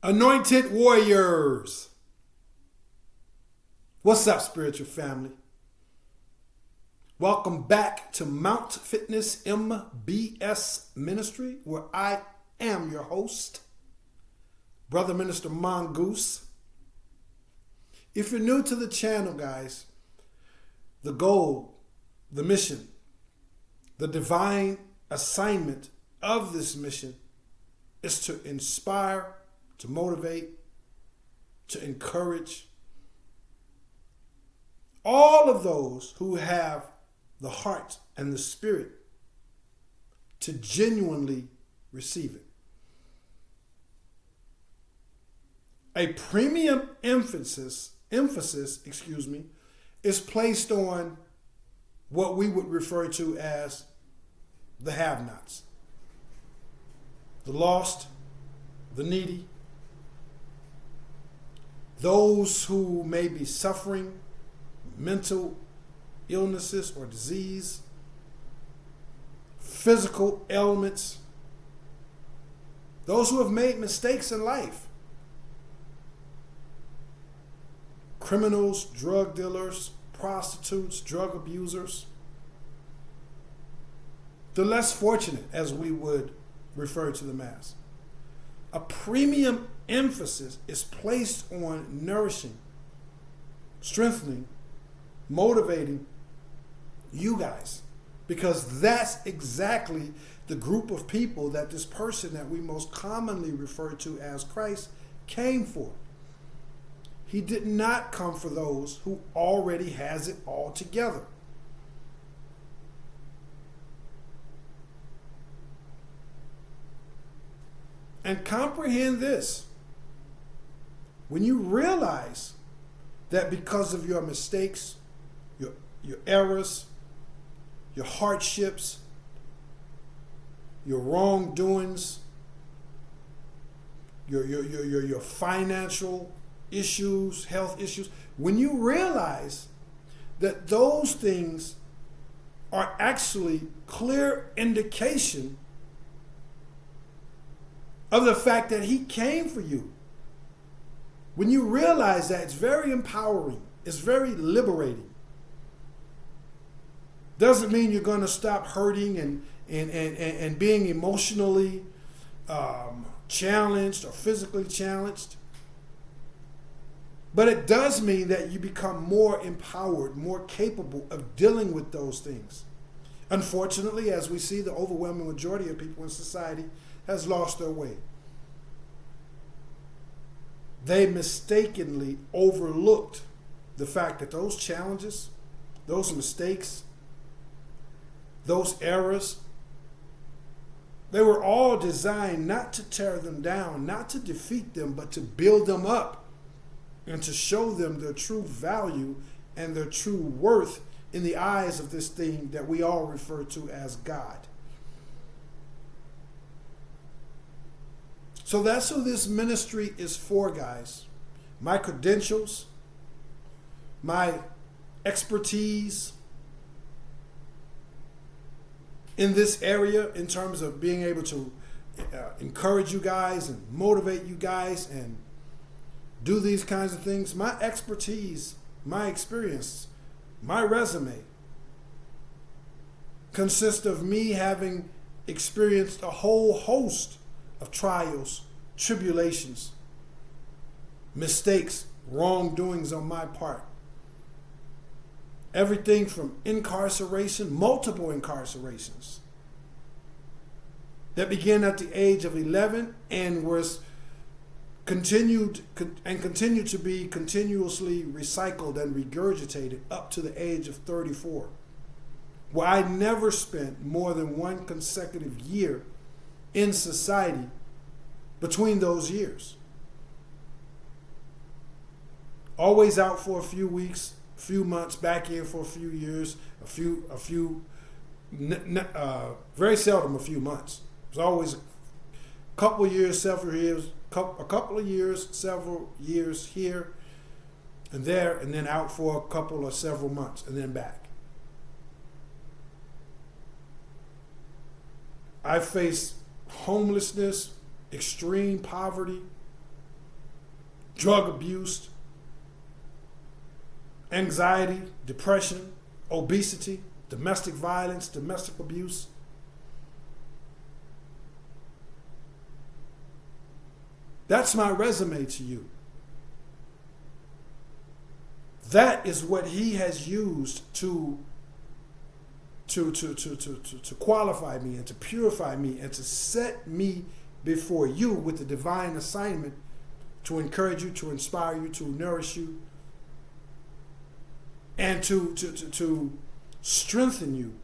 Anointed Warriors. What's up, spiritual family? Welcome back to Mount Fitness MBS Ministry, where I am your host, Brother Minister Mongoose. If you're new to the channel, guys, the goal, the mission, the divine assignment of this mission is to inspire, to motivate, to encourage all of those who have the heart and the spirit to genuinely receive it. A premium emphasis, is placed on what we would refer to as the have-nots, the lost, the needy, those who may be suffering mental illnesses or disease, physical ailments, those who have made mistakes in life, criminals, drug dealers, prostitutes, drug abusers, the less fortunate, as we would refer to them as. A premium emphasis is placed on nourishing, strengthening, motivating you guys, because that's exactly the group of people that this person that we most commonly refer to as Christ came for. He did not come for those who already has it all together. And comprehend this. When you realize that because of your mistakes, your errors, your hardships, your wrongdoings, your financial issues, health issues, when you realize that those things are actually clear indication of the fact that he came for you. When you realize that, it's very empowering. It's very liberating. Doesn't mean you're going to stop hurting and being emotionally challenged or physically challenged. But it does mean that you become more empowered, more capable of dealing with those things. Unfortunately, as we see, the overwhelming majority of people in society has lost their way. They mistakenly overlooked the fact that those challenges, those mistakes, those errors, they were all designed not to tear them down, not to defeat them, but to build them up and to show them their true value and their true worth in the eyes of this thing that we all refer to as God. So that's who this ministry is for, guys. My credentials, my expertise in this area in terms of being able to encourage you guys and motivate you guys and do these kinds of things. My expertise, my experience, my resume consists of me having experienced a whole host of trials, tribulations, mistakes, wrongdoings on my part. Everything from incarceration, multiple incarcerations that began at the age of 11 and was continue to be continuously recycled and regurgitated up to the age of 34, where I never spent more than one consecutive year in society between those years. Always out for a few weeks, a few months, back in for a few years, very seldom a few months. It was always a couple of years, several years, a couple of years, several years here and there, and then out for a couple or several months, and then back. I faced homelessness, extreme poverty, drug abuse, anxiety, depression, obesity, domestic violence, domestic abuse. That's my resume to you. That is what he has used to qualify me and to purify me and to set me before you with the divine assignment to encourage you, to inspire you, to nourish you, and to strengthen you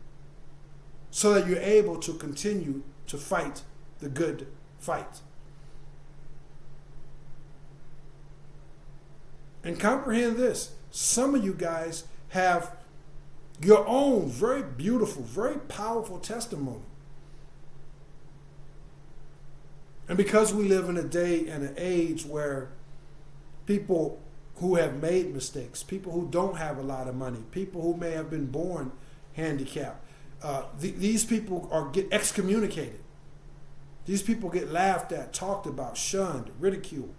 so that you're able to continue to fight the good fight. And comprehend this. Some of you guys have your own very beautiful, very powerful testimony. And because we live in a day and an age where people who have made mistakes, people who don't have a lot of money, people who may have been born handicapped, these people get excommunicated. These people get laughed at, talked about, shunned, ridiculed.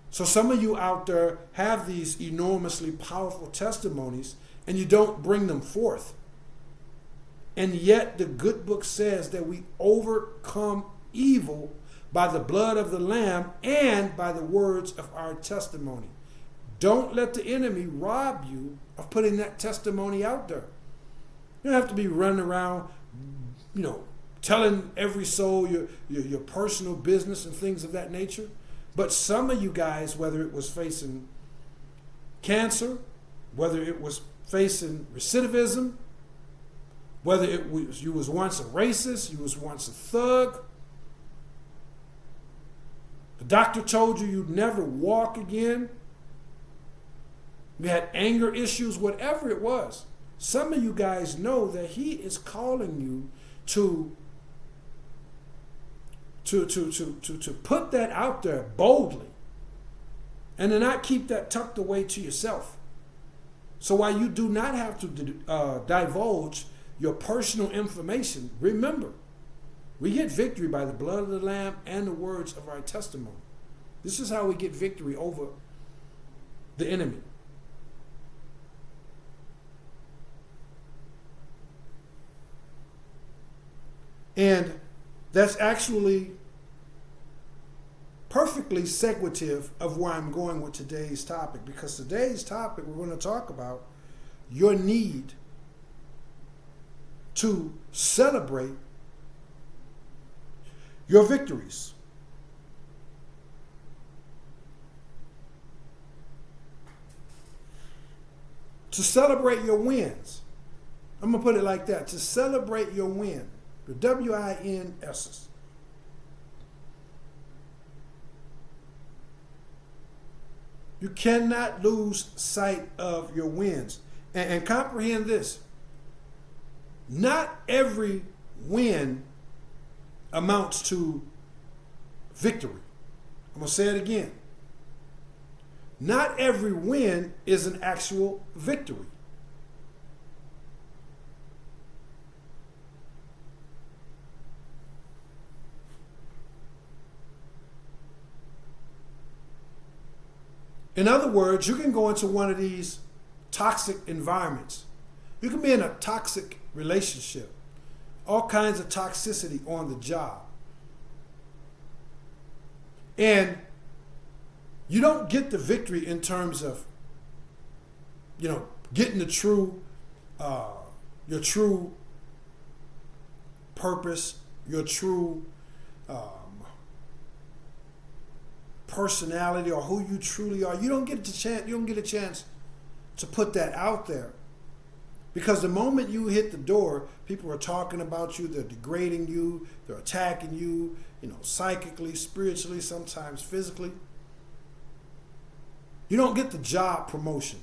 So some of you out there have these enormously powerful testimonies and you don't bring them forth. And yet the good book says that we overcome evil by the blood of the Lamb and by the words of our testimony. Don't let the enemy rob you of putting that testimony out there. You don't have to be running around, telling every soul your personal business and things of that nature. But some of you guys, whether it was facing cancer, whether it was facing recidivism, whether it was you was once a racist, you was once a thug, the doctor told you you'd never walk again, you had anger issues, whatever it was, some of you guys know that he is calling you to put that out there boldly and to not keep that tucked away to yourself. So while you do not have to divulge your personal information, remember, we get victory by the blood of the Lamb and the words of our testimony. This is how we get victory over the enemy. And that's actually perfectly sequitive of where I'm going with today's topic, because today's topic we're going to talk about your need to celebrate your victories. To celebrate your wins. I'm going to put it like that. To celebrate your win. The W-I-N-S. You cannot lose sight of your wins. And comprehend this. Not every win amounts to victory. I'm going to say it again. Not every win is an actual victory. In other words, you can go into one of these toxic environments. You can be in a toxic relationship, all kinds of toxicity on the job. And you don't get the victory in terms of, getting the true, your true purpose, your true personality, or who you truly are. You don't get the chance. You don't get a chance to put that out there, because the moment you hit the door, people are talking about you. They're degrading you. They're attacking you. Psychically, spiritually, sometimes physically. You don't get the job promotion.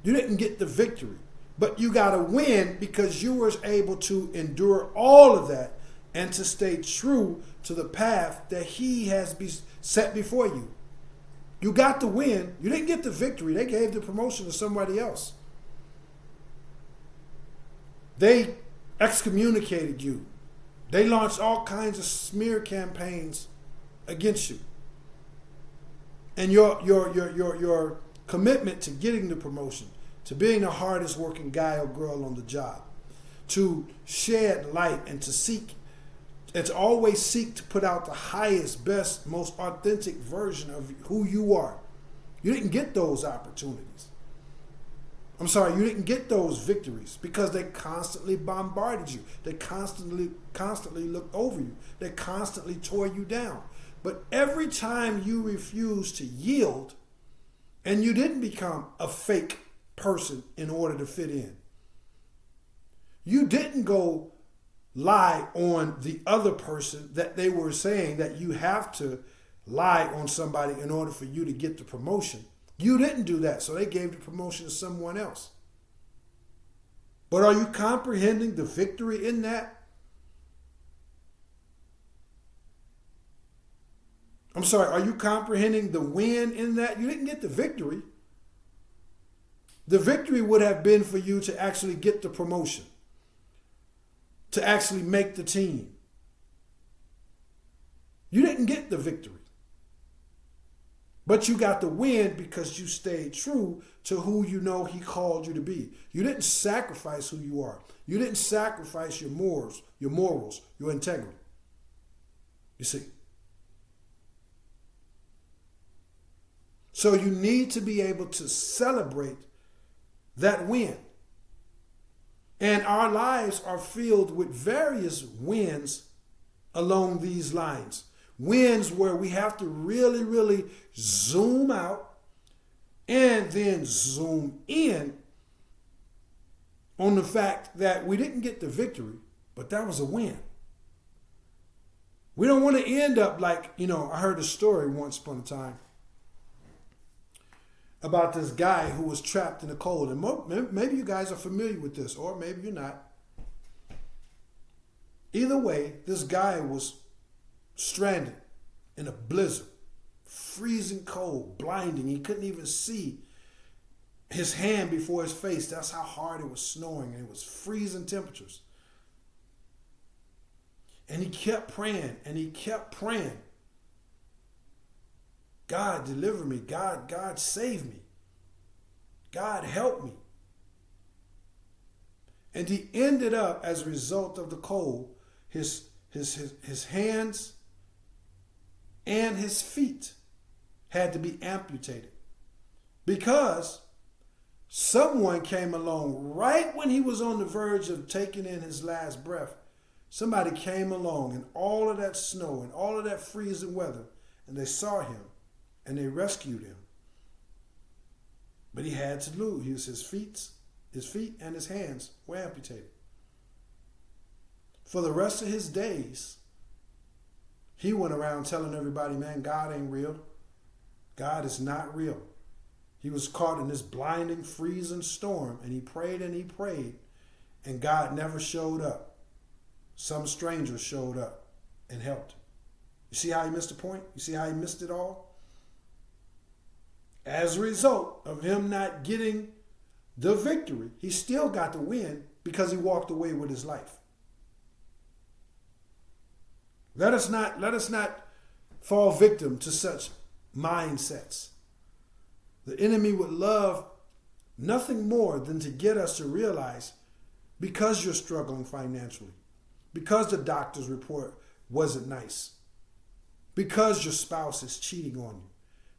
You didn't get the victory, but you got to win because you were able to endure all of that and to stay true to the path that he has set before you. You got the win. You didn't get the victory. They gave the promotion to somebody else. They excommunicated you. They launched all kinds of smear campaigns against you. And your commitment to getting the promotion, to being the hardest working guy or girl on the job, to shed light and to seek, and to always seek to put out the highest, best, most authentic version of who you are. You didn't get those opportunities. I'm sorry, you didn't get those victories because they constantly bombarded you. They constantly looked over you. They constantly tore you down. But every time you refused to yield, and you didn't become a fake person in order to fit in, you didn't go lie on the other person that they were saying that you have to lie on somebody in order for you to get the promotion. You didn't do that, so they gave the promotion to someone else. But are you comprehending the victory in that? I'm sorry, are you comprehending the win in that? You didn't get the victory. The victory would have been for you to actually get the promotion, to actually make the team. You didn't get the victory. But you got the win because you stayed true to who you know he called you to be. You didn't sacrifice who you are. You didn't sacrifice your morals, your integrity. You see? So you need to be able to celebrate that win. And our lives are filled with various wins along these lines. Wins where we have to really, really zoom out and then zoom in on the fact that we didn't get the victory, but that was a win. We don't want to end up like, I heard a story once upon a time about this guy who was trapped in the cold. And maybe you guys are familiar with this, or maybe you're not. Either way, this guy was stranded in a blizzard, freezing cold, blinding. He couldn't even see his hand before his face. That's how hard it was snowing, and it was freezing temperatures. And he kept praying, and he kept praying. God, deliver me. God, save me. God, help me. And he ended up, as a result of the cold, his hands and his feet had to be amputated because someone came along right when he was on the verge of taking in his last breath. Somebody came along in all of that snow and all of that freezing weather, and they saw him and they rescued him. But he had to lose. His feet and his hands were amputated. For the rest of his days, he went around telling everybody, man, God ain't real. God is not real. He was caught in this blinding, freezing storm, and he prayed, and God never showed up. Some stranger showed up and helped him. You see how he missed the point? You see how he missed it all? As a result of him not getting the victory, he still got the win because he walked away with his life. Let us not fall victim to such mindsets. The enemy would love nothing more than to get us to realize, because you're struggling financially, because the doctor's report wasn't nice, because your spouse is cheating on you,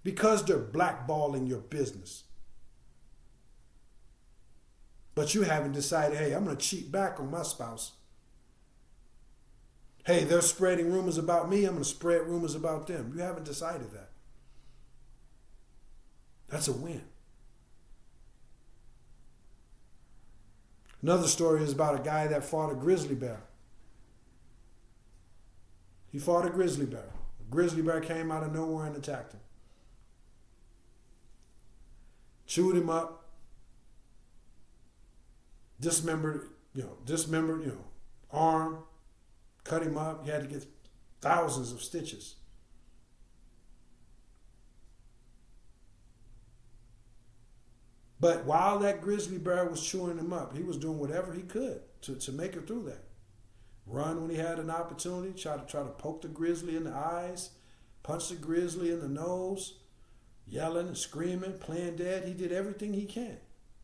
because they're blackballing your business, but you haven't decided, hey, I'm going to cheat back on my spouse. Hey, they're spreading rumors about me. I'm going to spread rumors about them. You haven't decided that. That's a win. Another story is about a guy that fought a grizzly bear. He fought a grizzly bear. A grizzly bear came out of nowhere and attacked him. Chewed him up. Dismembered, arm. Cut him up. He had to get thousands of stitches. But while that grizzly bear was chewing him up, he was doing whatever he could to make it through that. run when he had an opportunity, try to poke the grizzly in the eyes, punch the grizzly in the nose, yelling and screaming, playing dead. He did everything he can,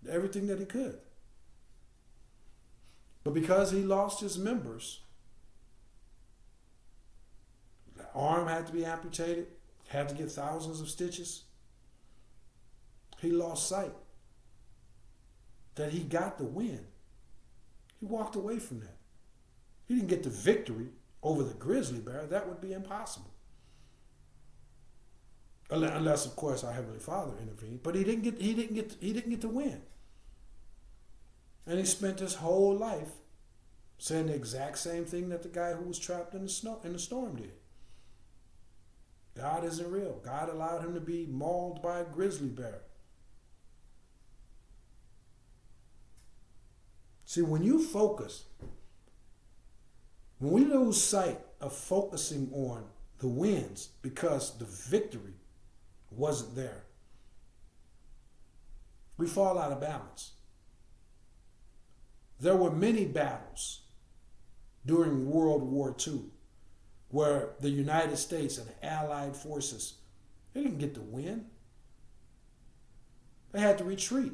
everything that he could. But because he lost his members, the arm had to be amputated, had to get thousands of stitches. He lost sight that he got the win. He walked away from that. He didn't get the victory over the grizzly bear. That would be impossible. Unless, of course, our Heavenly Father intervened. But he didn't get the win. And he spent his whole life saying the exact same thing that the guy who was trapped in the storm did. God isn't real. God allowed him to be mauled by a grizzly bear. See, when you focus, when we lose sight of focusing on the wins because the victory wasn't there, we fall out of balance. There were many battles during World War II where the United States and the Allied forces, they didn't get the win. They had to retreat.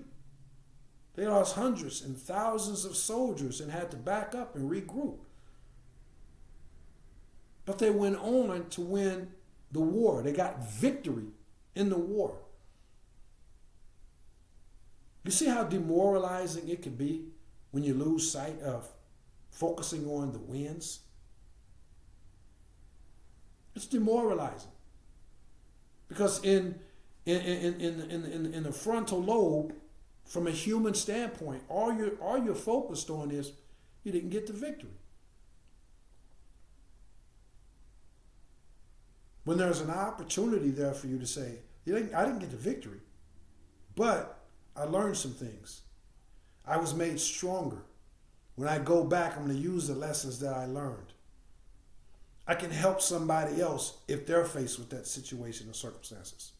They lost hundreds and thousands of soldiers and had to back up and regroup. But they went on to win the war. They got victory in the war. You see how demoralizing it can be when you lose sight of focusing on the wins? It's demoralizing. Because in the frontal lobe, from a human standpoint, all you're focused on is you didn't get the victory. When there's an opportunity there for you to say, I didn't get the victory, but I learned some things. I was made stronger. When I go back, I'm going to use the lessons that I learned. I can help somebody else if they're faced with that situation or circumstances.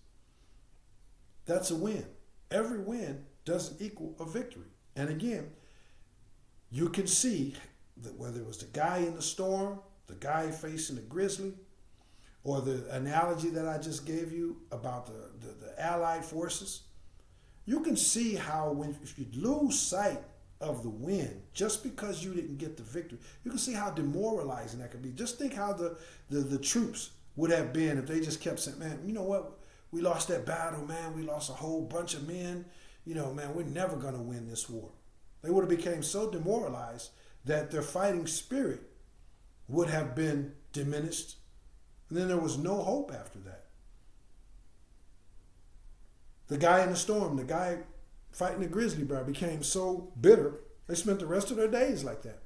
That's a win. Every win doesn't equal a victory. And again, you can see that whether it was the guy in the storm, the guy facing the grizzly, or the analogy that I just gave you about the Allied forces, you can see how if you lose sight of the win just because you didn't get the victory, you can see how demoralizing that could be. Just think how the troops would have been if they just kept saying, man, you know what? We lost that battle, man. We lost a whole bunch of men. You know, man, we're never going to win this war. They would have become so demoralized that their fighting spirit would have been diminished. And then there was no hope after that. The guy in the storm, the guy fighting the grizzly bear became so bitter, they spent the rest of their days like that.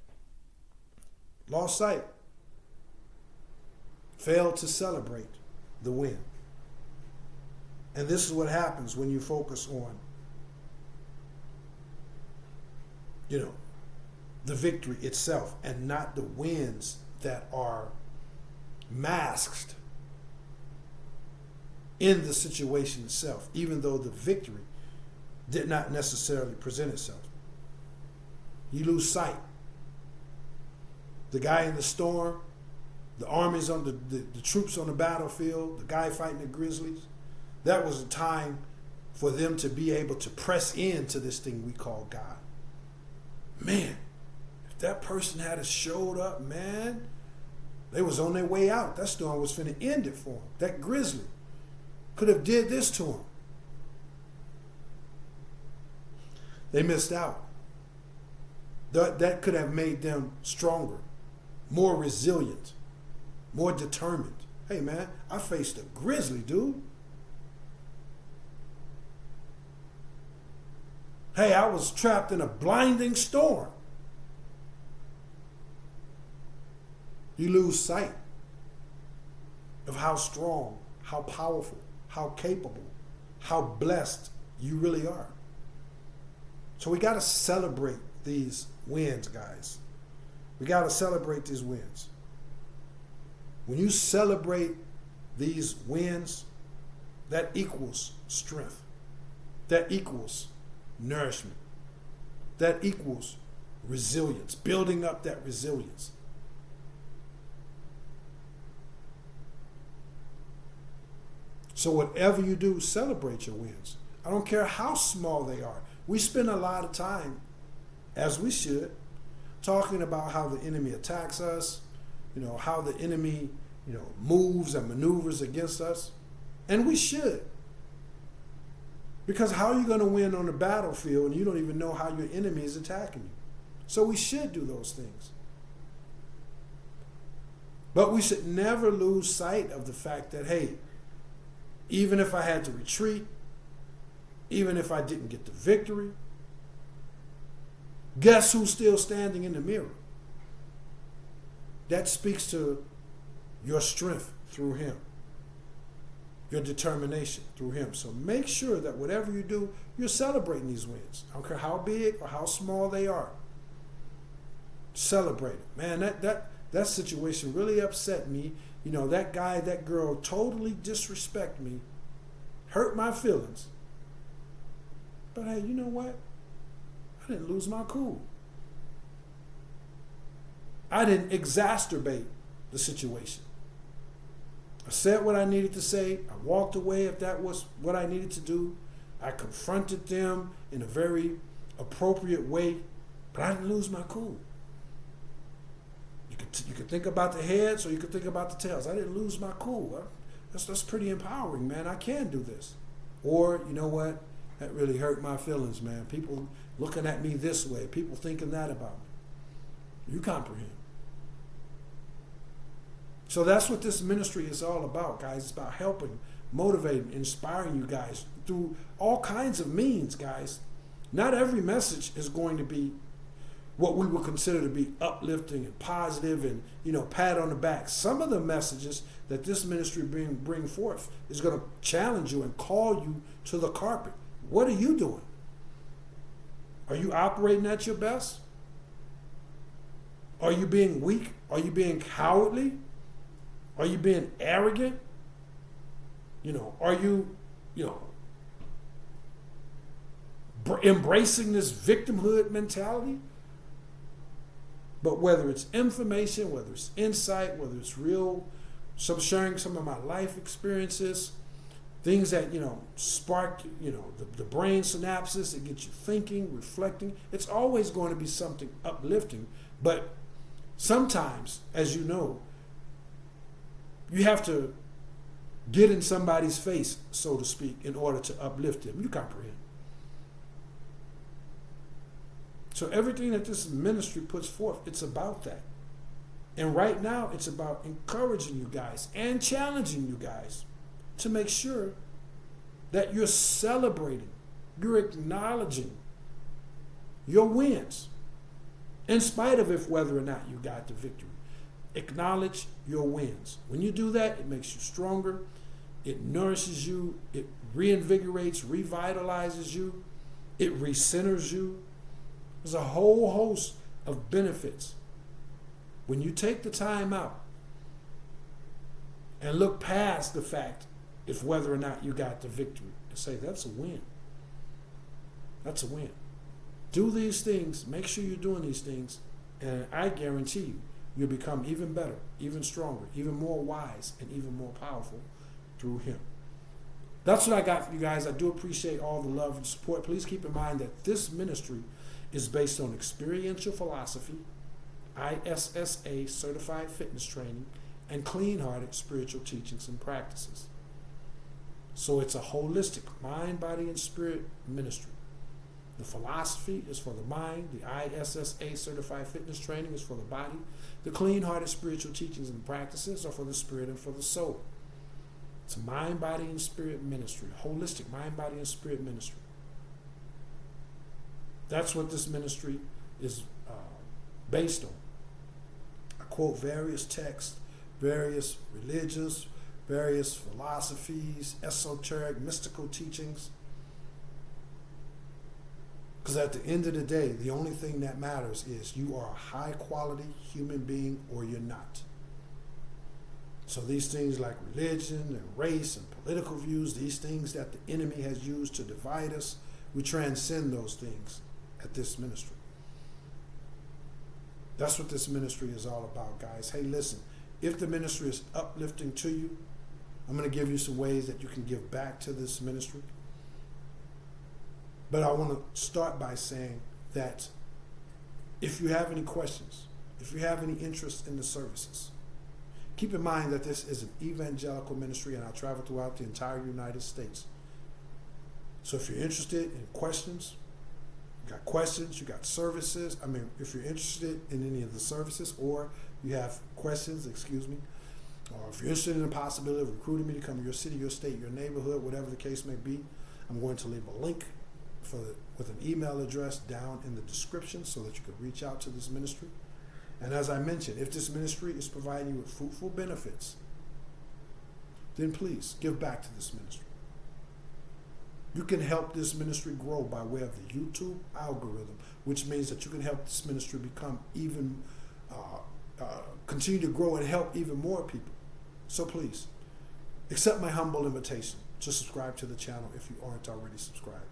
Lost sight. Failed to celebrate the win. And this is what happens when you focus on, the victory itself and not the wins that are masked in the situation itself, even though the victory did not necessarily present itself. You lose sight. The guy in the storm, the armies on the troops on the battlefield, the guy fighting the grizzlies, that was a time for them to be able to press into this thing we call God. Man, if that person had showed up, man, they was on their way out. That storm was finna end it for them. That grizzly could have did this to them. They missed out. That could have made them stronger, more resilient, more determined. Hey, man, I faced a grizzly, dude. Hey, I was trapped in a blinding storm. You lose sight of how strong, how powerful, how capable, how blessed you really are. So we got to celebrate these wins, guys. We got to celebrate these wins. When you celebrate these wins, that equals strength. That equals nourishment. That equals resilience, building up that resilience. So whatever you do, celebrate your wins. I don't care how small they are. We spend a lot of time, as we should, talking about how the enemy attacks us, how the enemy, moves and maneuvers against us. And we should. Because how are you going to win on the battlefield and you don't even know how your enemy is attacking you? So we should do those things. But we should never lose sight of the fact that, hey, even if I had to retreat, even if I didn't get the victory, guess who's still standing in the mirror? That speaks to your strength through him, your determination through him. So make sure that whatever you do, you're celebrating these wins. I don't care how big or how small they are. Celebrate it. Man, that situation really upset me. That guy, that girl totally disrespect me, hurt my feelings. But hey, you know what? I didn't lose my cool. I didn't exacerbate the situation. I said what I needed to say. I walked away if that was what I needed to do. I confronted them in a very appropriate way, but I didn't lose my cool. You could think about the heads or you could think about the tails. I didn't lose my cool. That's pretty empowering, man. I can do this. Or, you know what? That really hurt my feelings, man. People looking at me this way. People thinking that about me. You comprehend. So that's what this ministry is all about, guys. It's about helping, motivating, inspiring you guys through all kinds of means, guys. Not every message is going to be what we would consider to be uplifting and positive and, pat on the back. Some of the messages that this ministry bring forth is going to challenge you and call you to the carpet. What are you doing? Are you operating at your best? Are you being weak? Are you being cowardly? Are you being arrogant? Are you, embracing this victimhood mentality? But whether it's information, whether it's insight, whether it's real, sharing some of my life experiences, things that, spark, the brain synapses that get you thinking, reflecting, it's always going to be something uplifting. But sometimes, as you know, you have to get in somebody's face, so to speak, in order to uplift them. You comprehend. So everything that this ministry puts forth, it's about that. And right now, it's about encouraging you guys and challenging you guys to make sure that you're celebrating, you're acknowledging your wins, in spite of whether or not you got the victory. Acknowledge your wins. When you do that, it makes you stronger. It nourishes you. It reinvigorates, revitalizes you. It recenters you. There's a whole host of benefits. When you take the time out and look past the fact if whether or not you got the victory and say, that's a win. That's a win. Do these things. Make sure you're doing these things. And I guarantee you, you'll become even better, even stronger, even more wise, and even more powerful through him. That's what I got for you guys. I do appreciate all the love and support. Please keep in mind that this ministry is based on experiential philosophy, ISSA certified fitness training, and clean-hearted spiritual teachings and practices. So it's a holistic mind, body, and spirit ministry. The philosophy is for the mind. The ISSA certified fitness training is for the body. The clean-hearted spiritual teachings and practices are for the spirit and for the soul. It's a mind, body, and spirit ministry. Holistic mind, body, and spirit ministry. That's what this ministry is based on. I quote various texts, various religions, various philosophies, esoteric, mystical teachings. Because at the end of the day, the only thing that matters is you are a high quality human being or you're not. So these things like religion and race and political views, these things that the enemy has used to divide us, we transcend those things at this ministry. That's what this ministry is all about, guys. Hey, listen, if the ministry is uplifting to you, I'm going to give you some ways that you can give back to this ministry. But I want to start by saying that if you have any questions, if you have any interest in the services, keep in mind that this is an evangelical ministry and I travel throughout the entire United States. So if you're interested in questions, you got services. I mean, if you're interested in any of the services or you have questions, or if you're interested in the possibility of recruiting me to come to your city, your state, your neighborhood, whatever the case may be, I'm going to leave a link with an email address down in the description so that you can reach out to this ministry. And as I mentioned, if this ministry is providing you with fruitful benefits, then please give back to this ministry. You can help this ministry grow by way of the YouTube algorithm, which means that you can help this ministry become even, continue to grow and help even more people. So please, accept my humble invitation to subscribe to the channel if you aren't already subscribed.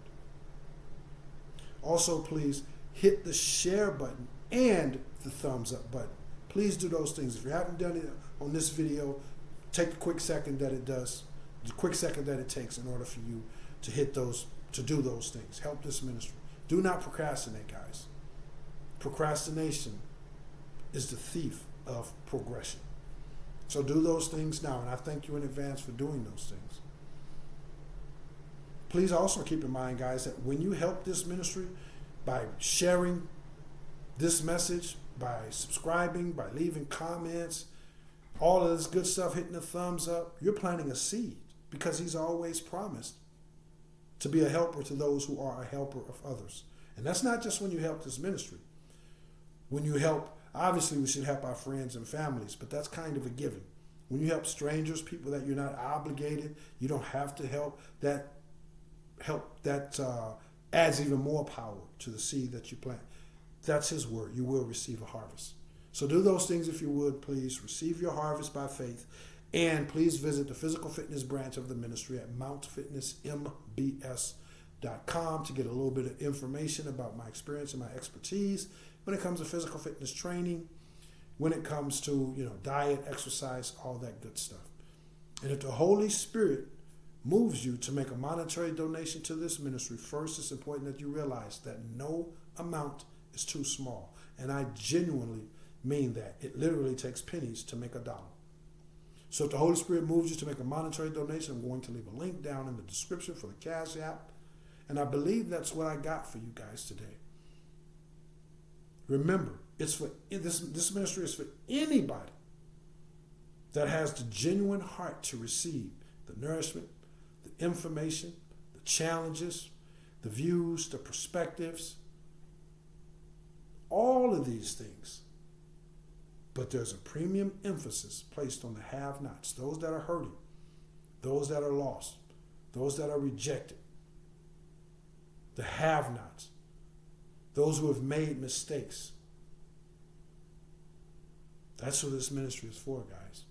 Also, please hit the share button and the thumbs up button. Please do those things. If you haven't done it on this video, take the quick second that it takes in order for you to hit those, to do those things. Help this ministry. Do not procrastinate, guys. Procrastination is the thief of progression. So do those things now, and I thank you in advance for doing those things. Please also keep in mind, guys, that when you help this ministry by sharing this message, by subscribing, by leaving comments, all of this good stuff, hitting the thumbs up, you're planting a seed, because he's always promised to be a helper to those who are a helper of others. And that's not just when you help this ministry. When you help, obviously we should help our friends and families, but that's kind of a given. When you help strangers, people that you're not obligated, you don't have to help, that adds even more power to the seed that you plant. That's his word. You will receive a harvest. So do those things if you would, please. Receive your harvest by faith. And please visit the physical fitness branch of the ministry at mountfitnessmbs.com to get a little bit of information about my experience and my expertise when it comes to physical fitness training, when it comes to, diet, exercise, all that good stuff. And if the Holy Spirit moves you to make a monetary donation to this ministry, first it's important that you realize that no amount is too small. And I genuinely mean that. It literally takes pennies to make a dollar. So if the Holy Spirit moves you to make a monetary donation, I'm going to leave a link down in the description for the Cash App. And I believe that's what I got for you guys today. Remember, it's for this ministry is for anybody that has the genuine heart to receive the nourishment, the information, the challenges, the views, the perspectives, all of these things. But there's a premium emphasis placed on the have-nots, those that are hurting, those that are lost, those that are rejected, the have-nots, those who have made mistakes. That's what this ministry is for, guys.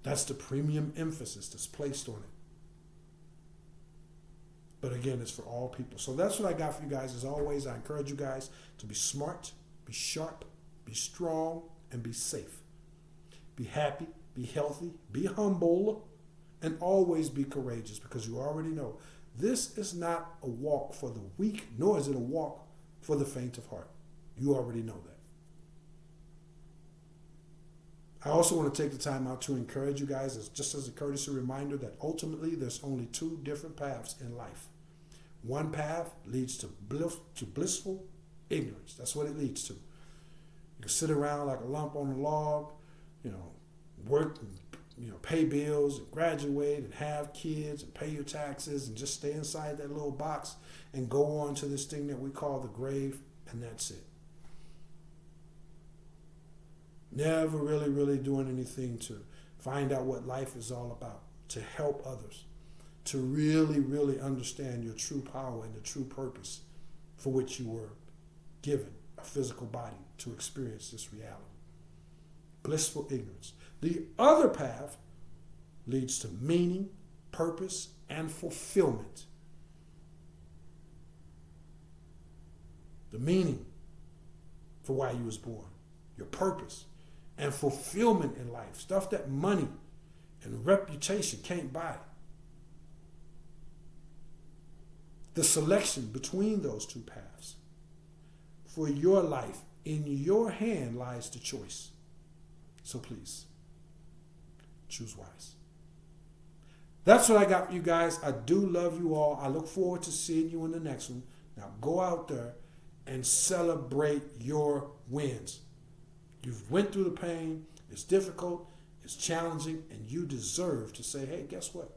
That's the premium emphasis that's placed on it. But again, it's for all people. So that's what I got for you guys. As always, I encourage you guys to be smart, be sharp, be strong, and be safe. Be happy, be healthy, be humble, and always be courageous, because you already know this is not a walk for the weak, nor is it a walk for the faint of heart. You already know that. I also want to take the time out to encourage you guys, just as a courtesy reminder, that ultimately there's only two different paths in life. One path leads to blissful ignorance. That's what it leads to. You can sit around like a lump on a log, work, pay bills and graduate and have kids and pay your taxes and just stay inside that little box and go on to this thing that we call the grave, and that's it. Never really doing anything to find out what life is all about, to help others, to really understand your true power and the true purpose for which you were given a physical body to experience this reality. Blissful ignorance. The other path leads to meaning, purpose, and fulfillment. The meaning for why you was born, your purpose, and fulfillment in life. Stuff that money And reputation can't buy it. The selection between those two paths for your life, in your hand lies the choice. So please, choose wise. That's what I got for you guys. I do love you all. I look forward to seeing you in the next one. Now go out there and celebrate your wins. You've went through the pain. It's difficult. It's challenging. And you deserve to say, hey, guess what?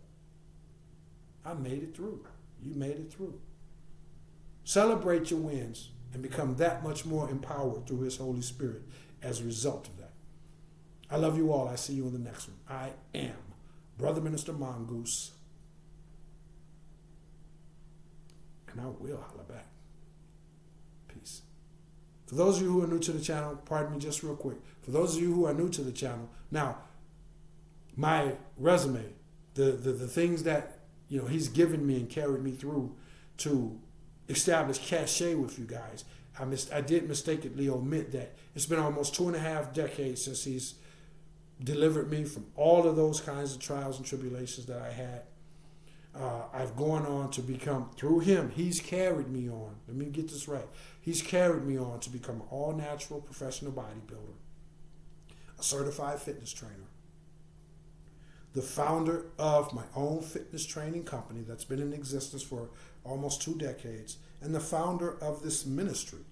I made it through. You made it through. Celebrate your wins and become that much more empowered through His Holy Spirit as a result of that. I love you all. I see you in the next one. I am Brother Minister Mongoose. And I will holler back. Peace. For those of you who are new to the channel, pardon me just real quick. For those of you who are new to the channel, now, my resume, the things that He's given me and carried me through to establish cachet with you guys, I did mistakenly omit that it's been almost 2.5 decades since He's delivered me from all of those kinds of trials and tribulations that I had. I've gone on to become, through Him, He's carried me on. Let me get this right. He's carried me on to become an all-natural professional bodybuilder, a certified fitness trainer, the founder of my own fitness training company that's been in existence for almost 2 decades, and the founder of this ministry,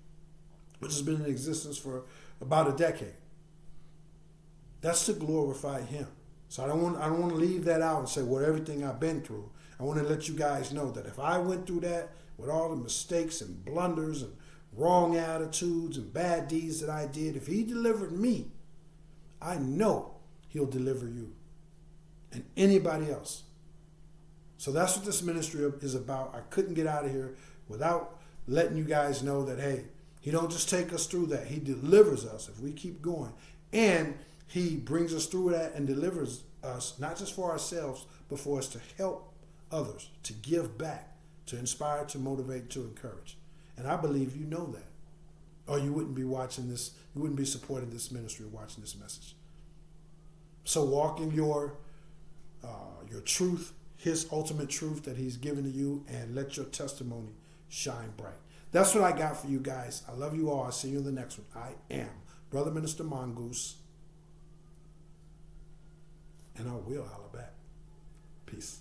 which has been in existence for about a decade. That's to glorify Him. So I don't want to leave that out and say what everything I've been through. I want to let you guys know that if I went through that with all the mistakes and blunders and wrong attitudes and bad deeds that I did, if He delivered me, I know He'll deliver you and anybody else. So that's what this ministry is about. I couldn't get out of here without letting you guys know that, hey, He don't just take us through that. He delivers us if we keep going. And He brings us through that and delivers us, not just for ourselves, but for us to help others, to give back, to inspire, to motivate, to encourage. And I believe you know that. Or you wouldn't be watching this, you wouldn't be supporting this ministry or watching this message. So walk in your truth, His ultimate truth that He's given to you, and let your testimony shine bright. That's what I got for you guys. I love you all. I'll see you in the next one. I am Brother Minister Mongoose. And I will holler back. Peace.